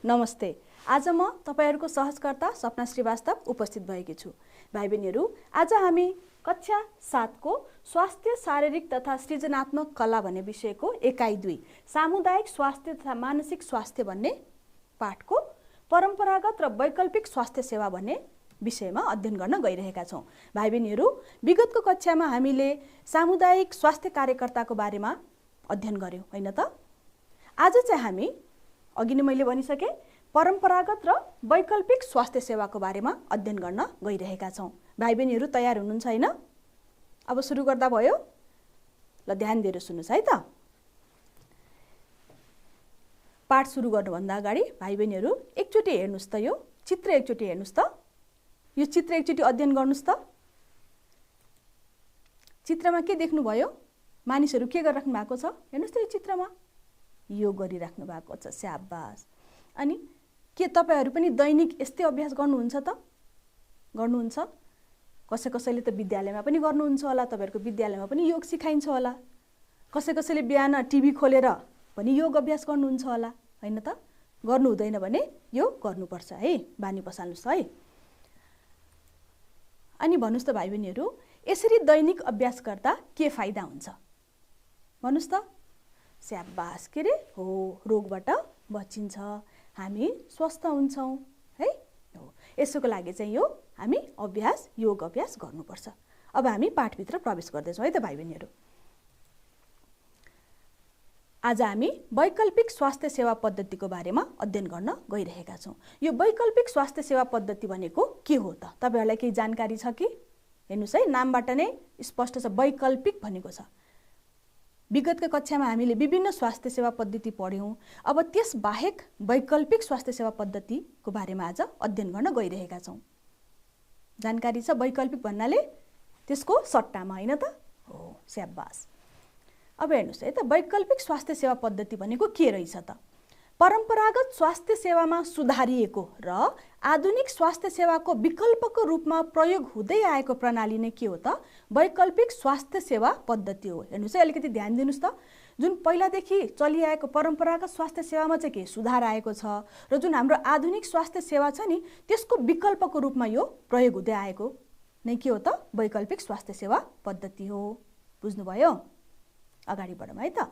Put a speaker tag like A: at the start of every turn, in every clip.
A: नमस्ते। आज म तपाईहरुको सहजकर्ता सपना श्रीवास्तव उपस्थित भएकी छु। भाइ बहिनीहरु, आज हामी कक्षा 7 को स्वास्थ्य शारीरिक तथा सृजनात्मक कला भन्ने विषयको एकाइ 2 सामुदायिक स्वास्थ्य तथा मानसिक स्वास्थ्य भन्ने पाठको परम्परागत र वैकल्पिक स्वास्थ्य सेवा भन्ने विषयमा अध्ययन गर्न गइरहेका छौं। भाइ बहिनीहरु, विगतको कक्षामा हामीले सामुदायिक स्वास्थ्य कार्यकर्ताको बारेमा अध्ययन गर्यौं, हैन त? आज चाहिँ हामी अघि नै मैले भनिसके परम्परागत र वैकल्पिक स्वास्थ्य सेवाको बारेमा अध्ययन गर्न गइरहेका छौं। भाइ बहिनीहरु तयार हुनुहुन्छ हैन? अब सुरु गर्दा भयो? ल ध्यान दिएर सुन्नुस् है त। पाठ सुरु गर्नुभन्दा अगाडि भाइ बहिनीहरु एकचोटी हेर्नुस् त, यो चित्र एकचोटी हेर्नुस् त। यो चित्र एकचोटी अध्ययन गर्नुस् त। चित्रमा के देख्नु भयो? मानिसहरु के गरिराख्नु भएको छ? हेर्नुस् त यो चित्रमा योग गरिराख्नु भएको छ। स्याबास। अनि के तपाईहरु पनि दैनिक यस्तै अभ्यास गर्नुहुन्छ त? गर्नुहुन्छ? कसैले त विद्यालयमा पनि गर्नुहुन्छ होला, तपाईहरुको विद्यालयमा पनि योग सिकाइन्छ होला। कसैले बिहान टिभी खोलेर पनि योग अभ्यास गर्नुहुन्छ होला, हैन त? गर्नु हुँदैन भने यो गर्नुपर्छ है, बानी बसाल्नुस् है। अनि भन्नुस् त भाइ बहिनीहरु, यसरी दैनिक अभ्यास गर्दा के फाइदा हुन्छ? भन्नुस् त। स्याबास। के रे? हो, रोगबाट बचिन्छ, हामी स्वस्थ हुन्छौं है। हो, यसको लागि चाहिँ यो हामी योग अभ्यास गर्नुपर्छ। अब हामी पाठभित्र प्रवेश गर्दैछौं है त भाइ बहिनीहरु। आज हामी वैकल्पिक स्वास्थ्य सेवा पद्धतिको बारेमा अध्ययन गर्न गइरहेका छौं। यो वैकल्पिक स्वास्थ्य सेवा पद्धति भनेको के हो त? तपाईहरुलाई केही जानकारी छ कि? हेर्नुस् है, नामबाट नै स्पष्ट छ, वैकल्पिक भनेको छ। विगतको कक्षामा हामीले विभिन्न स्वास्थ्य सेवा पद्धति पढ्यौं। अब त्यस बाहेक वैकल्पिक स्वास्थ्य सेवा पद्धतिको बारेमा आज अध्ययन गर्न गइरहेका छौं। जानकारी छ वैकल्पिक भन्नाले त्यसको सट्टामा, हैन त? हो, स्याबास। अब हेर्नुस् है त, वैकल्पिक स्वास्थ्य सेवा पद्धति भनेको के रहेछ त? परम्परागत स्वास्थ्य सेवामा सुधारिएको र आधुनिक स्वास्थ्य सेवाको विकल्पको रूपमा प्रयोग हुँदै आएको प्रणाली नै के हो त? वैकल्पिक स्वास्थ्य सेवा पद्धति हो। हेर्नुस् है, अलिकति ध्यान दिनुस् त। जुन पहिलादेखि चलिआएको परम्परागत स्वास्थ्य सेवामा चाहिँ के सुधार आएको छ र जुन हाम्रो आधुनिक स्वास्थ्य सेवा छ नि, त्यसको विकल्पको रूपमा यो प्रयोग हुँदै आएको नै के हो त? वैकल्पिक स्वास्थ्य सेवा पद्धति हो। बुझ्नुभयो? अगाडि बढौँ है त।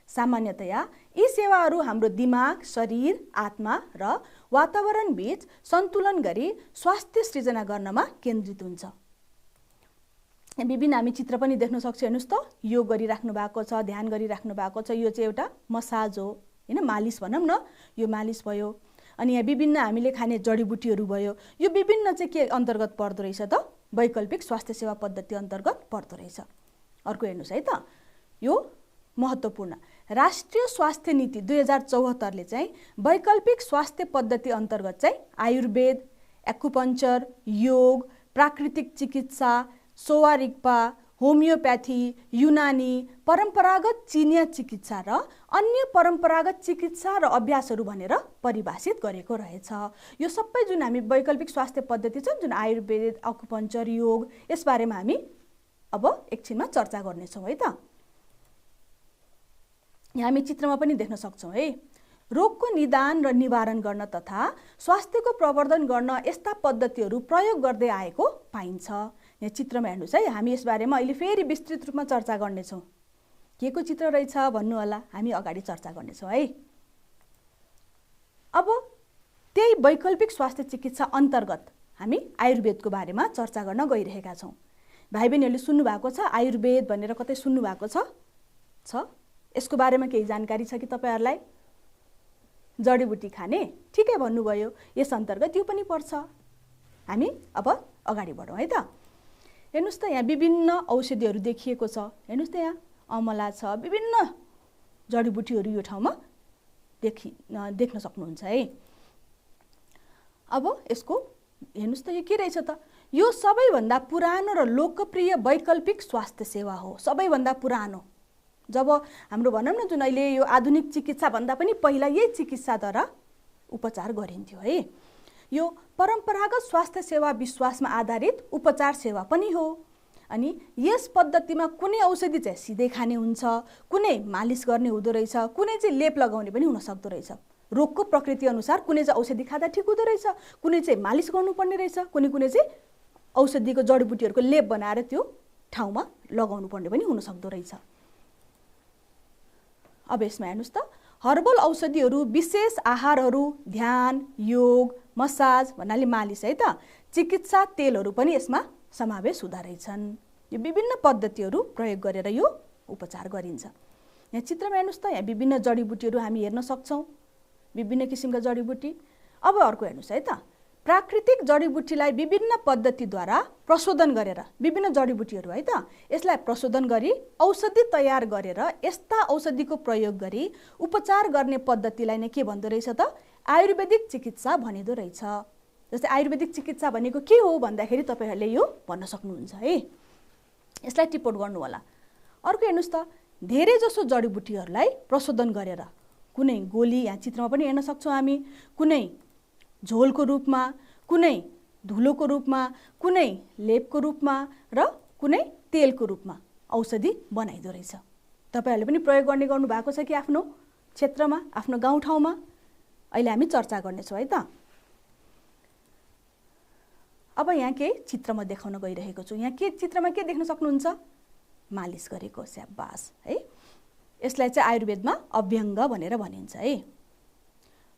A: सामान्यतया यी सेवाहरू हाम्रो दिमाग, शरीर, आत्मा र वातावरण बीच सन्तुलन गरी स्वास्थ्य सृजना गर्नमा केन्द्रित हुन्छ। विभिन्न हामी चित्र पनि देख्न सक्छौं। हेर्नुस् त, योग गरिराख्नु भएको छ, ध्यान गरिराख्नु भएको छ। यो चाहिँ एउटा मसाज हो, हैन? मालिस भनौं न, यो मालिस भयो। अनि यहाँ विभिन्न हामीले खाने जडीबुटीहरू भयो। यो विभिन्न चाहिँ के अन्तर्गत पर्दो रहेछ त? वैकल्पिक स्वास्थ्य सेवा पद्धति अन्तर्गत पर्दो रहेछ। अर्को हेर्नुस् है त, यो महत्त्वपूर्ण राष्ट्रिय स्वास्थ्य नीति 2074 ले चाहिँ वैकल्पिक स्वास्थ्य पद्धति अन्तर्गत चाहिँ आयुर्वेद, एक्युपंक्चर, योग, प्राकृतिक चिकित्सा, सोवा रिग्पा, होमियोप्याथी, युनानी, परम्परागत चीनिया चिकित्सा र अन्य परम्परागत चिकित्सा र अभ्यासहरू भनेर परिभाषित गरेको रहेछ। यो सबै जुन हामी वैकल्पिक स्वास्थ्य पद्धति छन्, जुन आयुर्वेद, एक्युपंक्चर, योग, यस बारेमा हामी अब एकछिनमा चर्चा गर्नेछौं है त। यहाँ हामी चित्रमा पनि देख्न सक्छौं है। रोगको निदान र निवारण गर्न तथा स्वास्थ्यको प्रवर्धन गर्न यस्ता पद्धतिहरू प्रयोग गर्दै आएको पाइन्छ। यहाँ चित्रमा हेर्नुस् है, हामी यस बारेमा अहिले फेरि विस्तृत रूपमा चर्चा गर्नेछौं। के को चित्र रहेछ भन्नु होला, हामी अगाडि चर्चा गर्नेछौं है। अब त्यही वैकल्पिक स्वास्थ्य चिकित्सा अन्तर्गत हामी आयुर्वेदको बारेमा चर्चा गर्न गइरहेका छौं। भाइ बहिनीहरूले सुन्नु भएको छ आयुर्वेद भनेर? कतै सुन्नु भएको छ? यसको बारेमा केही जानकारी छ कि तपाईहरुलाई? जडीबुटी खाने, ठिकै भन्नुभयो। यस अन्तर्गत यो पनि पर्छ। हामी अब अगाडि बढौँ है त। हेर्नुस् त, यहाँ विभिन्न औषधिहरू देखिएको छ। हेर्नुस् त, यहाँ अमला छ, विभिन्न जडीबुटीहरू यो ठाउँमा देख्न सक्नुहुन्छ है। अब यसको हेर्नुस् त, यो के रहेछ त? यो सबैभन्दा पुरानो र लोकप्रिय वैकल्पिक स्वास्थ्य सेवा हो। सबैभन्दा पुरानो, जब हाम्रो भनौं न, जुन अहिले यो आधुनिक चिकित्सा भन्दा पनि पहिला यही चिकित्साद्वारा उपचार गरिन्थ्यो है। यो परम्परागत स्वास्थ्य सेवा विश्वासमा आधारित उपचार सेवा पनि हो। अनि यस पद्धतिमा कुनै औषधि चाहिँ सिधै खाने हुन्छ, कुनै मालिस गर्ने हुँदो रहेछ, कुनै चाहिँ लेप लगाउने पनि हुन सक्दो रहेछ। रोगको प्रकृति अनुसार कुनै चाहिँ औषधि खाँदा ठिक हुँदो रहेछ, कुनै चाहिँ मालिस गर्नुपर्ने रहेछ, कुनै चाहिँ औषधिको जडीबुटीहरूको लेप बनाएर त्यो ठाउँमा लगाउनु पर्ने पनि हुन सक्दो रहेछ। अब यसमा हेर्नुस् त, हर्बल औषधिहरू, विशेष आहारहरू, ध्यान, योग, मसाज भन्नाले मालिस है त, चिकित्सा तेलहरू पनि यसमा समावेश हुँदा रहेछन्। यो विभिन्न पद्धतिहरू प्रयोग गरेर यो उपचार गरिन्छ। यहाँ चित्रमा हेर्नुस् त, यहाँ विभिन्न जडीबुटीहरू हामी हेर्न सक्छौँ, विभिन्न किसिमका जडीबुटी। अब अर्को हेर्नुस् है त, प्राकृतिक जडीबुटीलाई विभिन्न पद्धतिद्वारा प्रशोधन गरेर, विभिन्न जडीबुटीहरू है त, यसलाई प्रशोधन गरी औषधि तयार गरेर यस्ता औषधिको प्रयोग गरी उपचार गर्ने पद्धतिलाई नै के भन्दो रहेछ त, आयुर्वेदिक चिकित्सा भनिदो रहेछ। जस्तै आयुर्वेदिक चिकित्सा भनेको के हो भन्दाखेरि तपाईहरूले यो भन्न सक्नुहुन्छ है, यसलाई टिप्पण गर्नु होला। अर्को हेर्नुस् त, धेरै जसो जडीबुटीहरूलाई प्रशोधन गरेर कुनै गोली, यहाँ चित्रमा पनि हेर्न सक्छौँ हामी, कुनै झोलको रूपमा, कुनै धुलोको रूपमा, कुनै लेपको रूपमा र कुनै तेलको रूपमा औषधि बनाइदो रहेछ। तपाईहरूले पनि प्रयोग गर्ने गर्नुभएको छ कि आफ्नो क्षेत्रमा, आफ्नो गाउँठाउँमा? अहिले हामी चर्चा गर्नेछौँ है त। अब यहाँ केही चित्र म देखाउन गइरहेको छु। यहाँ के चित्रमा के देख्न सक्नुहुन्छ? मालिस गरेको, स्याबास है। यसलाई चाहिँ आयुर्वेदमा अभ्यङ्ग भनेर भनिन्छ है।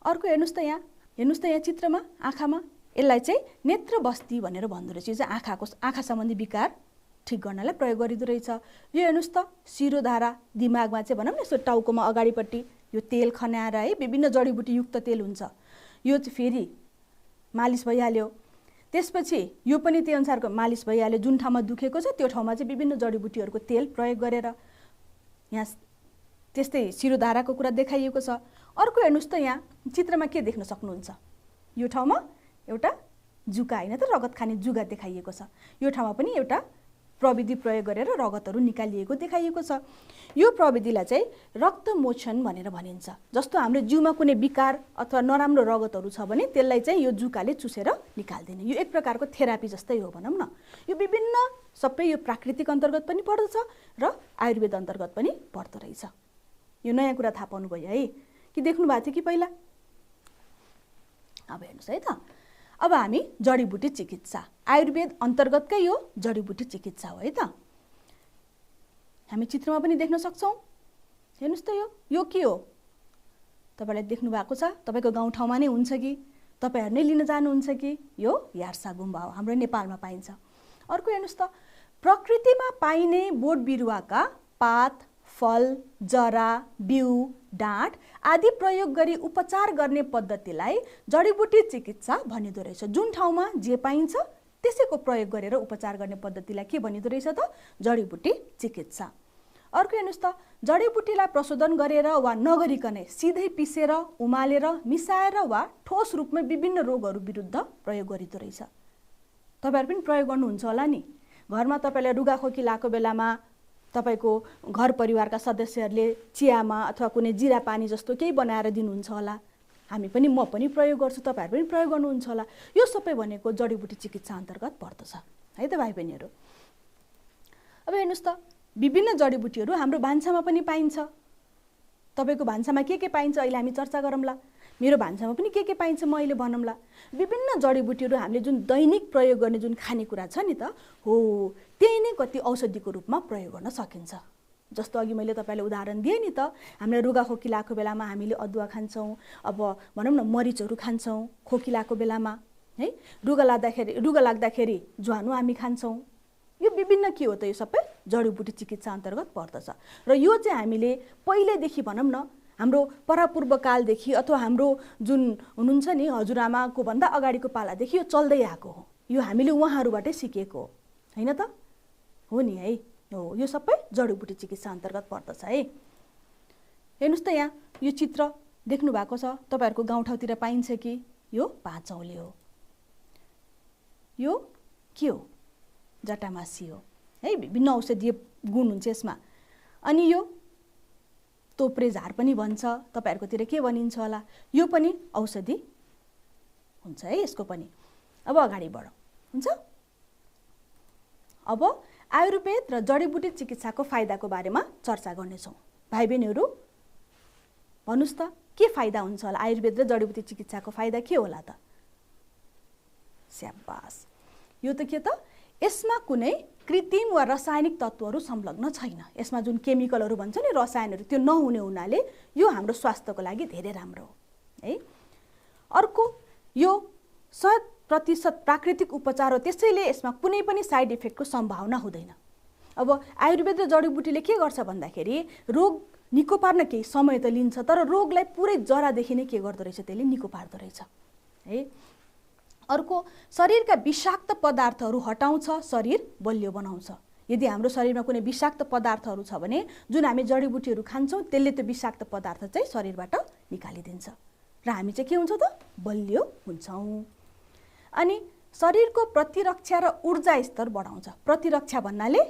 A: अर्को हेर्नुस् त, यहाँ चित्रमा आँखामा, यसलाई चाहिँ नेत्र बस्ती भनेर भन्दो रहेछ। यो चाहिँ आँखा सम्बन्धी विकार ठिक गर्नलाई प्रयोग गरिदो रहेछ। यो हेर्नुस् त, शिरोधारा, दिमागमा चाहिँ भनौँ न यसो टाउकोमा अगाडिपट्टि यो तेल खन्याएर है, विभिन्न जडीबुटी युक्त तेल हुन्छ, यो चाहिँ फेरि मालिस भइहाल्यो। त्यसपछि यो पनि त्यही अनुसारको मालिस भइहाल्यो। जुन ठाउँमा दुखेको छ त्यो ठाउँमा चाहिँ विभिन्न जडीबुटीहरूको तेल प्रयोग गरेर, यहाँ त्यस्तै शिरोधाराको कुरा देखाइएको छ। अर्को हेर्नुस् त, यहाँ चित्रमा के देख्न सक्नुहुन्छ? यो ठाउँमा एउटा जुका होइन त, रगत खाने जुगा देखाइएको छ। यो ठाउँमा पनि एउटा प्रविधि प्रयोग गरेर रगतहरू निकालिएको देखाइएको छ। यो प्रविधिलाई चाहिँ रक्तमोचन भनेर भनिन्छ। जस्तो हाम्रो जिउमा कुनै विकार अथवा नराम्रो रगतहरू छ भने त्यसलाई चाहिँ यो जुकाले चुसेर निकाल्दिने, यो एक प्रकारको थेरापी जस्तै हो भनौँ न। यो विभिन्न सबै यो प्राकृतिक अन्तर्गत पनि पर्दछ र आयुर्वेद अन्तर्गत पनि पर्दो रहेछ। यो नयाँ कुरा थाहा पाउनुभयो है, कि देख्नु भएको थियो कि पहिला? अब हेर्नुहोस् है त, अब हामी जडीबुटी चिकित्सा, आयुर्वेद अन्तर्गतकै यो जडीबुटी चिकित्सा हो है त। हामी चित्रमा पनि देख्न सक्छौँ। हेर्नुहोस् त, यो के हो? तपाईँलाई देख्नु भएको छ? तपाईँको गाउँठाउँमा नै हुन्छ कि तपाईँहरू नै लिन जानुहुन्छ कि? यो यार्सा गुम्बा हो, हाम्रो नेपालमा पाइन्छ। अर्को हेर्नुहोस् त, प्रकृतिमा पाइने बोट बिरुवाका पात, फल, जरा, बिउ, डाँठ आदि प्रयोग गरी उपचार गर्ने पद्धतिलाई जडीबुटी चिकित्सा भनिदो रहेछ। जुन ठाउँमा जे पाइन्छ त्यसैको प्रयोग गरेर उपचार गर्ने पद्धतिलाई के भनिदो रहेछ त? जडीबुटी चिकित्सा। अर्को हेर्नुहोस् त, जडीबुटीलाई प्रशोधन गरेर वा नगरिकनै सिधै पिसेर, उमालेर, मिसाएर वा ठोस रूपमा विभिन्न रोगहरू विरुद्ध प्रयोग गरिदो रहेछ। तपाईँहरू पनि प्रयोग गर्नुहुन्छ होला नि। घरमा तपाईँलाई रुगाखोकी लागेको बेलामा तपाईँको घर परिवारका सदस्यहरूले चियामा अथवा कुनै जिरा पानी जस्तो केही बनाएर दिनुहुन्छ होला। हामी पनि, म पनि प्रयोग गर्छु, तपाईँहरू पनि प्रयोग गर्नुहुन्छ होला। यो सबै भनेको जडीबुटी चिकित्सा अन्तर्गत पर्दछ है त भाइ बहिनीहरू। अब हेर्नुहोस् त, विभिन्न जडीबुटीहरू हाम्रो भान्सामा पनि पाइन्छ। तपाईँको भान्सामा के पाइन्छ अहिले हामी चर्चा गरौँला। मेरो भान्सामा पनि के पाइन्छ म अहिले भनौँला। विभिन्न जडीबुटीहरू हामीले जुन दैनिक प्रयोग गर्ने जुन खानेकुरा छ नि त, हो त्यही नै कति औषधिको रूपमा प्रयोग गर्न सकिन्छ। जस्तो अघि मैले तपाईँलाई उदाहरण दिएँ नि त, हामीलाई रुगाखोकी लागेको बेलामा हामीले अदुवा खान्छौँ, अब भनौँ न मरिचहरू खान्छौँ खोकी लागेको बेलामा है। रुगा लाग्दाखेरि ज्वानो हामी खान्छौँ। यो विभिन्न के हो त? यो सबै जडीबुटी चिकित्सा अन्तर्गत पर्दछ। र यो चाहिँ हामीले पहिलेदेखि भनौँ न, हाम्रो परापूर्व कालदेखि अथवा हाम्रो जुन हुनुहुन्छ नि हजुरआमाको भन्दा अगाडिको पालादेखि यो चल्दै आएको हो। यो हामीले उहाँहरूबाटै सिकेको हो होइन त? हो नि है। हो, यो सबै जडीबुटी चिकित्सा अन्तर्गत पर्दछ है। हेर्नुहोस् त, यहाँ यो चित्र देख्नु भएको छ, तपाईँहरूको गाउँठाउँतिर पाइन्छ कि? यो पाँचौँले हो। यो के हो? जटामासी हो है। विभिन्न औषधीय गुण हुन्छ यसमा। अनि यो तोप्रे झार पनि भन्छ, तपाईँहरूकोतिर के भनिन्छ होला? यो पनि औषधि हुन्छ है यसको पनि। अब अगाडि बढौँ, हुन्छ? अब आयुर्वेद र जडीबुटी चिकित्साको फाइदाको बारेमा चर्चा गर्नेछौँ। भाइ बहिनीहरू भन्नुहोस् त, के फाइदा हुन्छ होला? आयुर्वेद र जडीबुटी चिकित्साको फाइदा के होला त? स्याबास, यो त के त? यसमा कुनै कृत्रिम वा रासायनिक तत्त्वहरू संलग्न छैन। यसमा जुन केमिकलहरू भन्छ नि, रसायनहरू, त्यो नहुने हुनाले यो हाम्रो स्वास्थ्यको लागि धेरै राम्रो हो है। अर्को, यो 100% प्राकृतिक उपचार हो, त्यसैले यसमा कुनै पनि साइड इफेक्टको सम्भावना हुँदैन। अब आयुर्वेद र जडीबुटीले के गर्छ भन्दाखेरि रोग निको पार्न केही समय त लिन्छ, तर रोगलाई पुरै जरादेखि नै के गर्दो रहेछ? त्यसले निको पार्दो रहेछ है। अर्को, शरीरका विषाक्त पदार्थहरू हटाउँछ, शरीर बलियो बनाउँछ। यदि हाम्रो शरीरमा कुनै विषाक्त पदार्थहरू छ भने जुन हामी जडीबुटीहरू खान्छौँ त्यसले त्यो विषाक्त पदार्थ चाहिँ शरीरबाट निकालिदिन्छ र हामी चाहिँ के हुन्छ त? बलियो हुन्छौँ। अनि शरीरको प्रतिरक्षा र ऊर्जा स्तर बढाउँछ। प्रतिरक्षा भन्नाले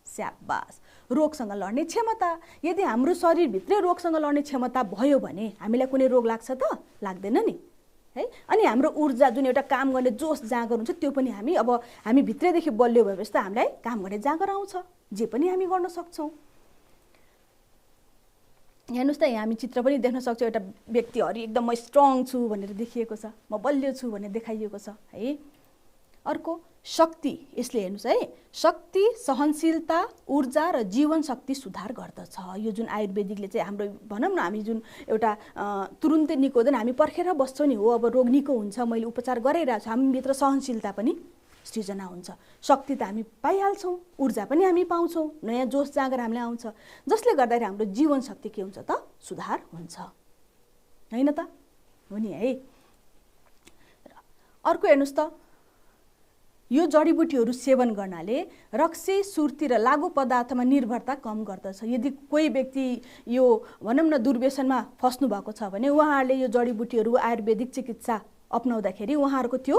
A: स्याबास, रोगसँग लड्ने क्षमता। यदि हाम्रो शरीरभित्रै रोगसँग लड्ने क्षमता भयो भने हामीलाई कुनै रोग लाग्छ त? लाग्दैन नि है। अनि हाम्रो ऊर्जा, जुन एउटा काम गर्ने जोस जाँगर हुन्छ, त्यो पनि हामी भित्रैदेखि बलियो भएपछि त हामीलाई काम गर्ने जाँगर आउँछ, जे पनि हामी गर्न सक्छौँ। हेर्नुहोस् त, यहाँ हामी चित्र पनि देख्न सक्छौँ। एउटा व्यक्ति हरि एकदम म स्ट्रङ छु भनेर देखिएको छ, म बलियो छु भनेर देखाइएको छ है। अर्को, शक्ति। यसले हेर्नुहोस् है, शक्ति, सहनशीलता, ऊर्जा र जीवन शक्ति सुधार गर्दछ। यो जुन आयुर्वेदिकले चाहिँ हाम्रो भनौँ न, हामी जुन एउटा तुरुन्तै निको हुँदैन, हामी पर्खेर बस्छौँ नि, हो अब रोग निको हुन्छ, मैले उपचार गरिरहेको छु, हामीभित्र सहनशीलता पनि सृजना हुन्छ, शक्ति त हामी पाइहाल्छौँ, ऊर्जा पनि हामी पाउँछौँ, नयाँ जोस जाँगर हामीलाई आउँछ, जसले गर्दाखेरि हाम्रो जीवन शक्ति के हुन्छ त? सुधार हुन्छ, होइन त? हो नि है। अर्को हेर्नुहोस् त, यो जडीबुटीहरू सेवन गर्नाले रक्सी, सुर्ती र लागु पदार्थमा निर्भरता कम गर्दछ। यदि कोही व्यक्ति यो भनौँ न दुर्व्यसनमा फस्नु भएको छ भने उहाँहरूले यो जडीबुटीहरू, आयुर्वेदिक चिकित्सा अपनाउँदाखेरि उहाँहरूको त्यो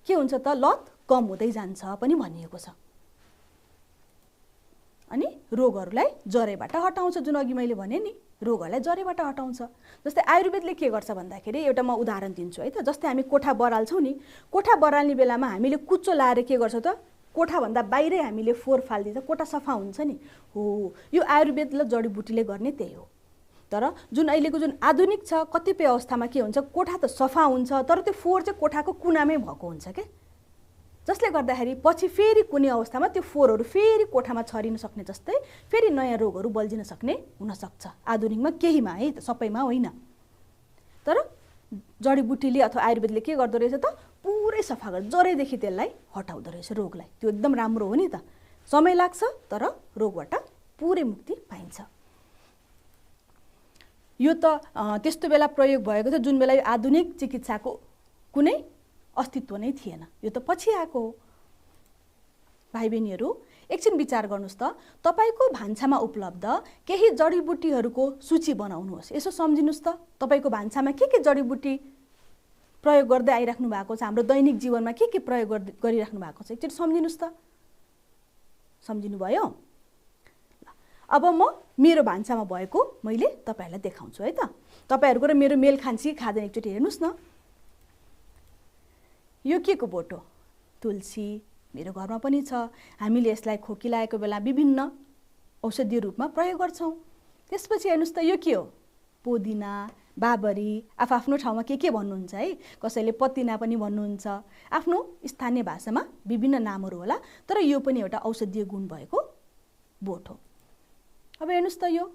A: के हुन्छ त? लत कम हुँदै जान्छ पनि भनिएको छ। अनि रोगहरूलाई जरेबाट हटाउँछ, जुन अघि मैले भने नि, रोगहरूलाई जरेबाट हटाउँछ। जस्तै आयुर्वेदले के गर्छ भन्दाखेरि, एउटा म उदाहरण दिन्छु है त। जस्तै हामी कोठा बराल्छौँ नि, कोठा बराल्ने बेलामा हामीले कुचो लाएर के गर्छ त? कोठाभन्दा बाहिरै हामीले फोहोर फालिदिन्छ, कोठा सफा हुन्छ नि। हो, यो आयुर्वेद र जडीबुटीले गर्ने त्यही हो। तर जुन अहिलेको जुन आधुनिक छ, कतिपय अवस्थामा के हुन्छ? कोठा त सफा हुन्छ, तर त्यो फोहोर चाहिँ कोठाको कुनामै भएको हुन्छ क्या, जसले गर्दाखेरि पछि फेरि कुनै अवस्थामा त्यो फोहोरहरू फेरि कोठामा छरिन सक्ने जस्तै फेरि नयाँ रोगहरू बल्झिन सक्ने हुनसक्छ। आधुनिकमा केहीमा है त, सबैमा होइन। तर जडीबुटीले अथवा आयुर्वेदले के गर्दो रहेछ त? पुरै सफा गरेर जरेदेखि त्यसलाई हटाउँदो रहेछ, रोगलाई। त्यो एकदम राम्रो हो नि त। समय लाग्छ, तर रोगबाट पुरै मुक्ति पाइन्छ। यो त त्यस्तो बेला प्रयोग भएको थियो जुन बेला यो आधुनिक चिकित्साको कुनै अस्तित्व नै थिएन, यो त पछि आएको हो। भाइ बहिनीहरू, एकछिन विचार गर्नुहोस् त, तपाईँको भान्सामा उपलब्ध केही जडीबुटीहरूको सूची बनाउनुहोस्। यसो सम्झिनुहोस् त, तपाईँको भान्सामा के जडीबुटी प्रयोग गर्दै आइराख्नु भएको छ, हाम्रो दैनिक जीवनमा के प्रयोग गरिराख्नु भएको छ, एकचोटि सम्झिनुहोस् त। सम्झिनु भयो? अब म मेरो भान्सामा भएको मैले तपाईँहरूलाई देखाउँछु है त। तपाईँहरूको र मेरो मेल खान्छ कि खाँदैन एकचोटि हेर्नुहोस् न। यो के को बोट हो? तुलसी। मेरो घरमा पनि छ। हामीले यसलाई खोकी लागेको बेला विभिन्न औषधीय रूपमा प्रयोग गर्छौँ। त्यसपछि हेर्नुहोस् त, यो के हो? पुदिना, बाबरी। आफ्नो ठाउँमा के भन्नुहुन्छ है, कसैले पतिना पनि भन्नुहुन्छ, आफ्नो स्थानीय भाषामा विभिन्न नामहरू होला, तर यो पनि एउटा औषधीय गुण भएको बोट हो। अब हेर्नुहोस् त, यो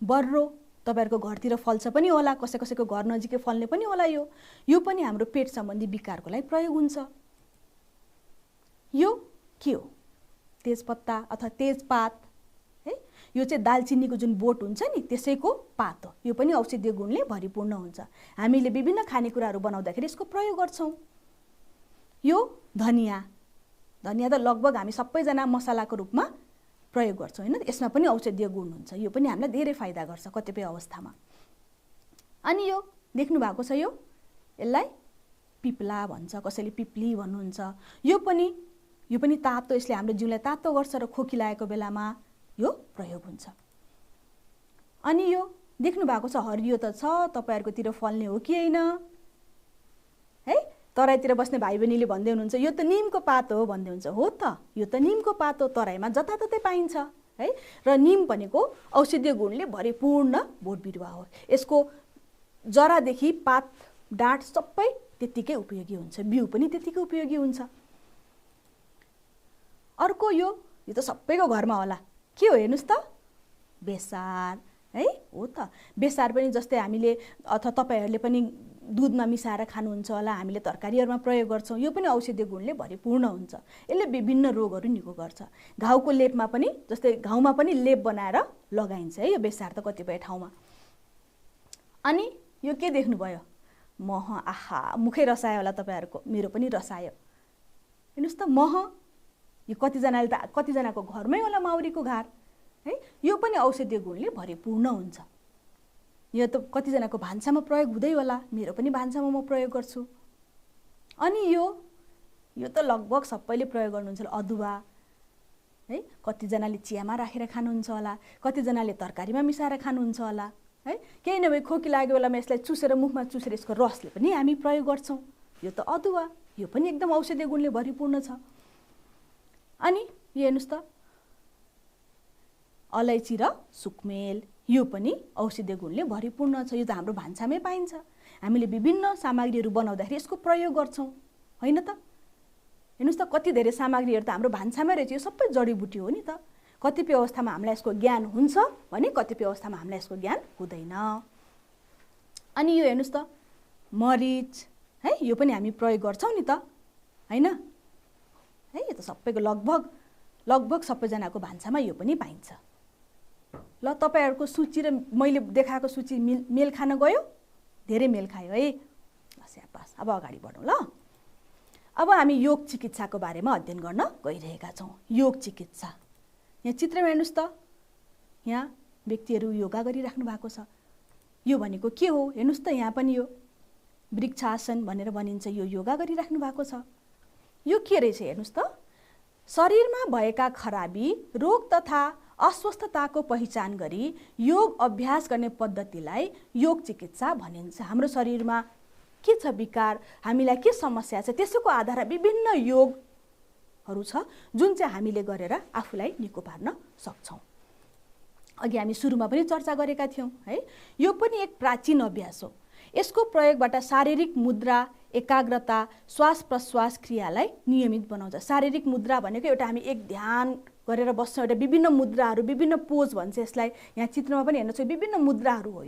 A: बर्रो, तपाईँहरूको घरतिर फल्छ पनि होला, कसैको घर नजिकै फल्ने पनि होला। यो पनि हाम्रो पेट सम्बन्धी विकारको लागि प्रयोग हुन्छ। यो के हो? तेजपत्ता अथवा तेजपात है। यो चाहिँ दालचिनीको जुन बोट हुन्छ नि, त्यसैको पात हो। यो पनि औषधीय गुणले भरिपूर्ण हुन्छ। हामीले विभिन्न खानेकुराहरू बनाउँदाखेरि यसको प्रयोग गर्छौँ। यो धनिया। धनिया त लगभग हामी सबैजना मसलाको रूपमा प्रयोग गर्छौँ होइन, यसमा पनि औषधीय गुण हुन्छ। यो पनि हामीलाई धेरै फाइदा गर्छ कतिपय अवस्थामा। अनि यो देख्नु भएको छ, यसलाई पिप्ला भन्छ, कसैले पिप्ली भन्नुहुन्छ। यो पनि तातो, यसले हाम्रो जिउलाई तातो गर्छ र खोकी लागेको बेलामा यो प्रयोग हुन्छ। अनि यो देख्नु भएको छ, हरियो त छ, तपाईँहरूकोतिर फल्ने हो कि होइन है? तराईतिर बस्ने भाइ बहिनीले भन्दै हुनुहुन्छ यो त निमको पात हो भन्दै हुन्छ। हो त, यो त निमको पात हो, तराईमा जताततै पाइन्छ है। र निम भनेको औषधीय गुणले भरिपूर्ण बोट बिरुवा हो। यसको जरादेखि पात डाँठ सबै त्यतिकै उपयोगी हुन्छ, बिउ पनि त्यतिकै उपयोगी हुन्छ। अर्को यो त सबैको घरमा होला, के हो हेर्नुहोस् त, बेसार है। हो त, बेसार पनि जस्तै हामीले अथवा तपाईँहरूले पनि दुधमा मिसाएर खानुहुन्छ होला, हामीले तरकारीहरूमा प्रयोग गर्छौँ। यो पनि औषधीय गुणले भरिपूर्ण हुन्छ, यसले विभिन्न रोगहरू निको गर्छ। घाउको लेपमा पनि, जस्तै घाउमा पनि लेप बनाएर लगाइन्छ है यो बेसार त कतिपय ठाउँमा। अनि यो के देख्नुभयो, मह। आहा, मुखै रसायो होला तपाईँहरूको, मेरो पनि रसायो। हेर्नुहोस् त, मह, यो कतिजनाको घरमै होला माउरीको घार है। यो पनि औषधीय गुणले भरिपूर्ण हुन्छ। यो त कतिजनाको भान्सामा प्रयोग हुँदै होला, मेरो पनि भान्सामा म प्रयोग गर्छु। अनि यो त लगभग सबैले प्रयोग गर्नुहुन्छ, अदुवा है। कतिजनाले चियामा राखेर खानुहुन्छ होला, कतिजनाले तरकारीमा मिसाएर खानुहुन्छ होला है। केही नभए खोकी लाग्यो बेलामा यसलाई चुसेर मुखमा चुसेर यसको रसले पनि हामी प्रयोग गर्छौँ। यो त अदुवा, यो पनि एकदम औषधीय गुणले भरिपूर्ण छ। अनि यो हेर्नुहोस् त, अलैँची र सुकमेल, यो पनि औषधीय गुणले भरिपूर्ण छ। यो त हाम्रो भान्सामै पाइन्छ, हामीले विभिन्न सामग्रीहरू बनाउँदाखेरि यसको प्रयोग गर्छौँ होइन त। हेर्नुहोस् त, कति धेरै सामग्रीहरू त हाम्रो भान्सामै रहेछ, यो सबै जडीबुटी हो नि त। कतिपय अवस्थामा हामीलाई यसको ज्ञान हुन्छ भने कतिपय अवस्थामा हामीलाई यसको ज्ञान हुँदैन। अनि यो हेर्नुहोस् त, मरिच है, यो पनि हामी प्रयोग गर्छौँ नि त होइन है। यो त सबैको लगभग सबैजनाको भान्सामा यो पनि पाइन्छ। ल, तपाईँहरूको सूची र मैले देखाएको सूची मेल खान गयो, धेरै मेल खायो है। पास, अब अगाडि बढौँ ल। अब हामी योग चिकित्साको बारेमा अध्ययन गर्न गइरहेका छौँ। योग चिकित्सा, यहाँ चित्रमा हेर्नुहोस् त, यहाँ व्यक्तिहरू योगा गरिराख्नु भएको छ। यो भनेको के हो हेर्नुहोस् त, यहाँ पनि यो वृक्षासन भनेर भनिन्छ, यो योगा गरिराख्नु भएको छ। यो के रहेछ हेर्नुहोस् त, शरीरमा भएका खराबी, रोग तथा अस्वस्थताको पहिचान गरी योग अभ्यास गर्ने पद्धतिलाई योग चिकित्सा भनिन्छ। हाम्रो शरीरमा के छ विकार, हामीलाई के समस्या छ, त्यसैको आधारमा विभिन्न योगहरू छ जुन चाहिँ हामीले गरेर आफूलाई निको पार्न सक्छौँ। अघि हामी सुरुमा पनि चर्चा गरेका थियौँ है। यो पनि एक प्राचीन अभ्यास हो। यसको प्रयोगबाट शारीरिक मुद्रा, एकाग्रता, श्वास प्रश्वास क्रियालाई नियमित बनाउँछ। शारीरिक मुद्रा भनेको एउटा हामी एक ध्यान गरेर बस्छौँ, एउटा विभिन्न मुद्राहरू, विभिन्न पोज भन्छ यसलाई। यहाँ चित्रमा पनि हेर्नुहोस्, विभिन्न मुद्राहरू हो।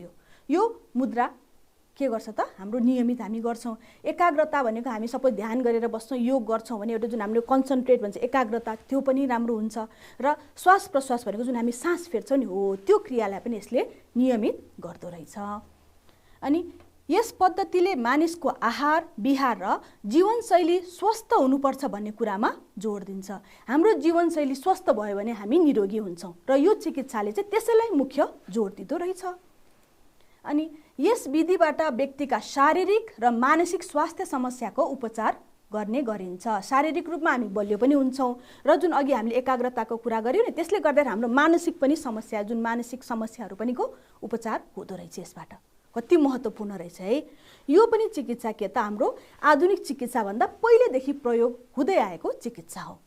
A: यो मुद्रा के गर्छ त, हाम्रो नियमित हामी गर्छौँ। एकाग्रता भनेको हामी सबै ध्यान गरेर बस्छौँ, योग गर्छौँ भने एउटा जुन हामीले कन्सन्ट्रेट भन्छ एकाग्रता, त्यो पनि राम्रो हुन्छ। र श्वास प्रश्वास भनेको जुन हामी सास फेर्छौँ नि, हो त्यो क्रियालाई पनि यसले नियमित गर्दो रहेछ। अनि यस पद्धतिले मानिसको आहार विहार र जीवनशैली स्वस्थ हुनुपर्छ भन्ने कुरामा जोड दिन्छ। हाम्रो जीवनशैली स्वस्थ भयो भने हामी निरोगी हुन्छौँ र यो चिकित्साले चाहिँ त्यसैलाई मुख्य जोड दिँदो रहेछ। अनि यस विधिबाट व्यक्तिका शारीरिक र मानसिक स्वास्थ्य समस्याको उपचार गर्ने गरिन्छ। शारीरिक रूपमा हामी बलियो पनि हुन्छौँ र जुन अघि हामीले एकाग्रताको कुरा गर्यौँ नि, त्यसले गर्दा हाम्रो मानसिक पनि समस्या, जुन मानसिक समस्याहरू पनिको उपचार हुँदो रहेछ। यसबाट कति महत्त्वपूर्ण रहेछ है। यो पनि चिकित्सा के त हाम्रो आधुनिक चिकित्साभन्दा पहिलेदेखि प्रयोग हुँदै आएको चिकित्सा हो।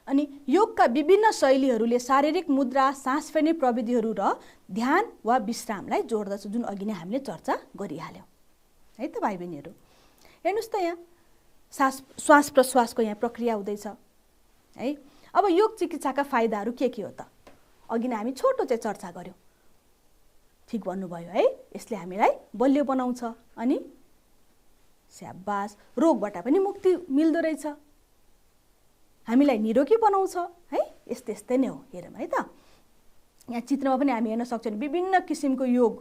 A: अनि योगका विभिन्न शैलीहरूले शारीरिक मुद्रा, सास फेर्ने प्रविधिहरू र ध्यान वा विश्रामलाई जोड्दछ, जुन अघि नै हामीले चर्चा गरिहाल्यौँ है त भाइ बहिनीहरू। हेर्नुहोस् त, यहाँ श्वास प्रश्वासको यहाँ प्रक्रिया हुँदैछ है। अब योग चिकित्साका फाइदाहरू के हो त, अघि नै हामी छोटो चाहिँ चर्चा गऱ्यौँ। ठिक भन्नुभयो है, यसले हामीलाई बलियो बनाउँछ अनि स्याबास, रोगबाट पनि मुक्ति मिल्दो रहेछ, हामीलाई निरोगी बनाउँछ है। यस्तै नै हो, हेरौँ है त। यहाँ चित्रमा पनि हामी हेर्न सक्छौँ विभिन्न किसिमको योग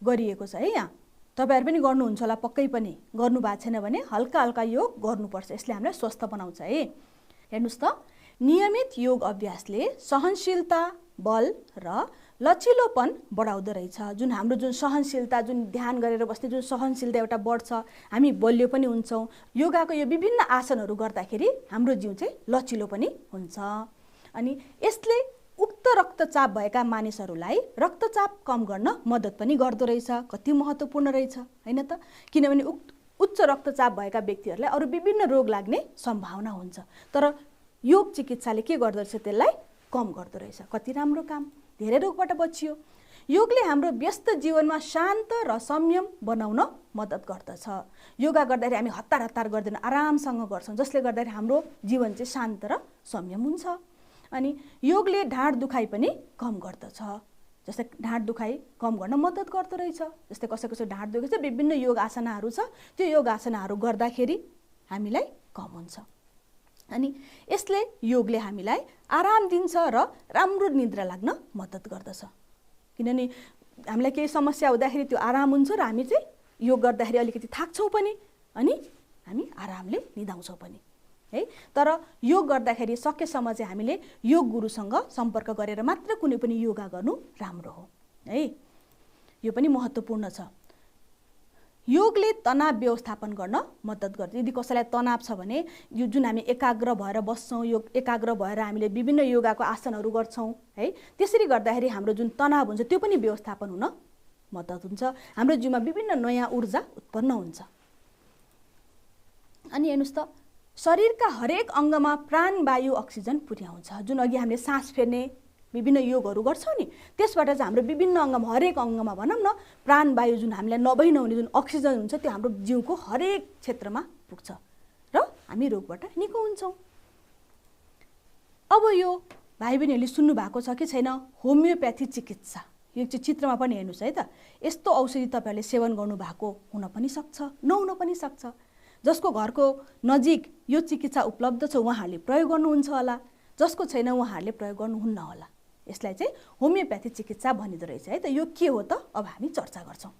A: गरिएको छ है। यहाँ तपाईँहरू पनि गर्नुहुन्छ होला, पक्कै पनि गर्नु भएको छैन भने हल्का हल्का योग गर्नुपर्छ, यसले हामीलाई स्वस्थ बनाउँछ है। हेर्नुहोस् त, नियमित योग अभ्यासले सहनशीलता, बल र लचिलोपन बढाउँदो रहेछ। जुन हाम्रो जुन सहनशीलता, जुन ध्यान गरेर बस्ने जुन सहनशीलता एउटा बढ्छ, हामी बलियो पनि हुन्छौँ। योगाको यो विभिन्न आसनहरू गर्दाखेरि हाम्रो जिउ चाहिँ लचिलो पनि हुन्छ। अनि यसले उक्त रक्तचाप भएका मानिसहरूलाई रक्तचाप कम गर्न मद्दत पनि गर्दो रहेछ। कति महत्त्वपूर्ण रहेछ होइन त, किनभने उच्च रक्तचाप भएका व्यक्तिहरूलाई अरू विभिन्न रोग लाग्ने सम्भावना हुन्छ, तर योग चिकित्साले के गर्दो रहेछ, त्यसलाई कम गर्दो रहेछ। कति राम्रो काम, धेरै रोगबाट बचियो। योगले हाम्रो व्यस्त जीवनमा शान्त र संयम बनाउन मद्दत गर्दछ। योगा गर्दाखेरि हामी हतार हतार गर्दैन, आरामसँग गर्छौँ, जसले गर्दाखेरि हाम्रो जीवन चाहिँ शान्त र संयम हुन्छ। अनि योगले ढाड दुखाइ पनि कम गर्दछ। जस्तै ढाड दुखाइ कम गर्न मद्दत गर्दो रहेछ। जस्तै कसै ढाड दुखेको छ, विभिन्न योग आसनाहरू छ, त्यो योग आसनाहरू गर्दाखेरि हामीलाई कम हुन्छ। अनि यसले योगले हामीलाई आराम दिन्छ र राम्रो निद्रा लाग्न मद्दत गर्दछ। किनभने हामीलाई केही समस्या हुँदाखेरि त्यो आराम हुन्छ र हामी चाहिँ योग गर्दाखेरि अलिकति थाक्छौँ पनि अनि हामी आरामले निदाउँछौँ पनि है। तर योग गर्दाखेरि सकेसम्म चाहिँ हामीले योग गुरुसँग सम्पर्क गरेर मात्र कुनै पनि योगा गर्नु राम्रो हो है। यो पनि महत्त्वपूर्ण छ। योगले तनाव व्यवस्थापन गर्न मद्दत गर्छ। यदि कसैलाई तनाव छ भने यो जुन हामी एकाग्र भएर बस्छौँ, यो एकाग्र भएर हामीले विभिन्न योगाको आसनहरू गर्छौँ है, त्यसरी गर्दाखेरि हाम्रो जुन तनाव हुन्छ त्यो पनि व्यवस्थापन हुन मद्दत हुन्छ। हाम्रो जिउमा विभिन्न नयाँ ऊर्जा उत्पन्न हुन्छ। अनि हेर्नुहोस् त, शरीरका हरेक अङ्गमा प्राणवायु अक्सिजन पुर्याउँछ। जुन अघि हामीले सास फेर्ने विभिन्न योगहरू गर्छौँ नि, त्यसबाट चाहिँ हाम्रो विभिन्न अङ्गमा, हरेक अङ्गमा भनौँ न, प्राणवायु जुन हामीलाई नभई नहुने जुन अक्सिजन हुन्छ त्यो हाम्रो जिउको हरेक क्षेत्रमा पुग्छ र हामी रोगबाट निको हुन्छौँ। अब यो भाइ बहिनीहरूले सुन्नु भएको छ कि छैन, होमियोप्याथी चिकित्सा। यो चाहिँ चित्रमा पनि हेर्नुहोस् है त। यस्तो औषधि तपाईँहरूले सेवन गर्नुभएको हुन पनि सक्छ, नहुन पनि सक्छ। जसको घरको नजिक यो चिकित्सा उपलब्ध छ उहाँहरूले प्रयोग गर्नुहुन्छ होला, जसको छैन उहाँहरूले प्रयोग गर्नुहुन्न होला। यसलाई चाहिँ होमियोप्याथी चिकित्सा भनिँदो रहेछ है त। यो के हो त, अब हामी चर्चा गर्छौँ।